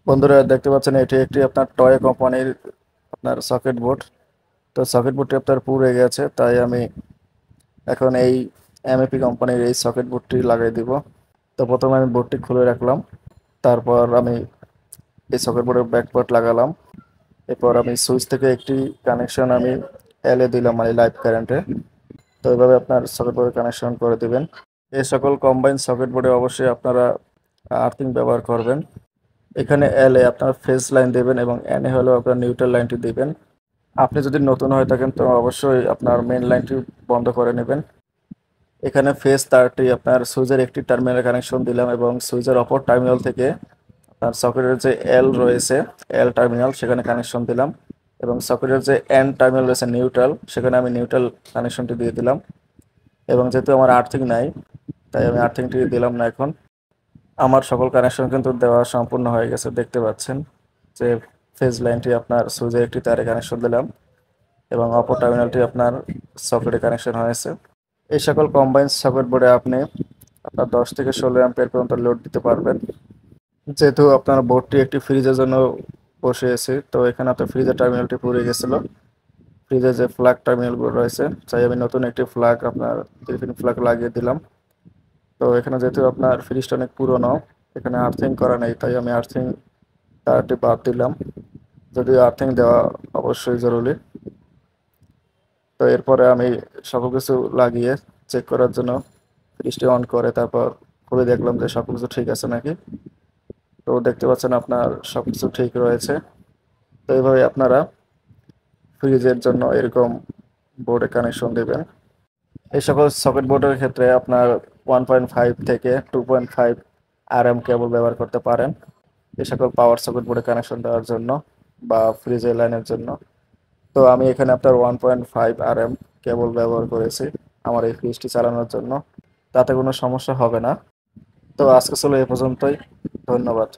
বন্ধুরা দেখতে পাচ্ছেন এটি একটি আপনার টয় কোম্পানির আপনার সকেট বোর্ড। তো সকেট বোর্ডটি আপনার পুড়ে গেছে, তাই আমি এখন এই এমএপি কোম্পানির এই সকেট বোর্ডটি লাগাই দিব। তো প্রথমে আমি বোর্ডটি খুলে রাখলাম, তারপর আমি এই সকেট বোর্ডের ব্যাকপার্ট লাগালাম। এরপর আমি সুইচ থেকে একটি কানেকশন আমি এলে দিলাম, মানে লাইভ কারেন্টে। তো এইভাবে আপনার সকেট বোর্ডে কানেকশন করে দিবেন। এই সকল কম্বাইন সকেট বোর্ডে অবশ্যই আপনারা আর্থিং ব্যবহার করবেন। এখানে এল এ আপনার ফেজ লাইন দেবেন এবং এন এ হলো আপনার নিউট্রাল লাইনটি দিবেন। আপনি যদি নতুন হয়ে থাকেন তো অবশ্যই আপনার মেন লাইনটি বন্ধ করে নেবেন। এখানে ফেজ তারটি আপনার সুইচের একটি টার্মিনাল কানেকশন দিলাম এবং সুইচের অপর টার্মিনাল থেকে আপনার সকেটের যে এল রয়েছে, এল টার্মিনাল সেখানে কানেকশন দিলাম এবং সকেটের যে এন টার্মিনাল রয়েছে নিউট্রাল, সেখানে আমি নিউট্রাল কানেকশনটি দিয়ে দিলাম। এবং যেহেতু আমার আর্থিং নাই, তাই আমি আর্থিংটি দিলাম না এখন। আমার সকল কানেকশন কিন্তু দেওয়া সম্পূর্ণ হয়ে গেছে, দেখতে পাচ্ছেন যে ফেজ লাইনটি আপনার সুইচের একটি তারে কানেকশন দিলাম এবং অপর টার্মিনালটি আপনার সকেটে কানেকশন হয়েছে। এই সকল কম্বাইন্ড সকেট বোর্ডে আপনি আপনার 10 থেকে 16 অ্যাম্পিয়ার পর্যন্ত লোড দিতে পারবেন। যেহেতু আপনার বোর্ডটি একটি ফ্রিজের জন্য বসিয়েছি, তো এখানে আপনার ফ্রিজের টার্মিনালটি পুড়ে গেছিলো। ফ্রিজের যে ফ্ল্যাগ টার্মিনালগুলো রয়েছে, তাই আমি নতুন একটি ফ্ল্যাগ আপনার 3 পিন ফ্ল্যাগ লাগিয়ে দিলাম। তো এখানে যেহেতু আপনার ফ্রিজটা অনেক পুরনো, এখানে আর্থিং করা নেই, তাই আমি আর্থিং তারটি বাদ দিলাম, যদিও আর্থিং দেওয়া অবশ্যই জরুরি। তো এরপরে আমি সকল কিছু লাগিয়ে চেক করার জন্য ফ্রিজটি অন করে তারপর খুলে দেখলাম যে সকল কিছু ঠিক আছে নাকি। তো দেখতে পাচ্ছেন আপনার সব কিছু ঠিক রয়েছে। তো এইভাবে আপনারা ফ্রিজের জন্য এরকম বোর্ডে কানেকশন দেবেন। এই সকল সকেট বোর্ডের ক্ষেত্রে আপনার 1.5 থেকে 2.5 আরএম কেবল ব্যবহার করতে পারেন এই সকল পাওয়ার সকেট বোর্ডে কানেকশন দেওয়ার জন্য বা ফ্রিজের লাইনের জন্য। তো আমি এখানে আপনার 1.5 আরএম কেবল ব্যবহার করেছি আমার এই ফ্রিজটি চালানোর জন্য, তাতে কোনো সমস্যা হবে না। তো আজকে ছিল এ পর্যন্তই। ধন্যবাদ।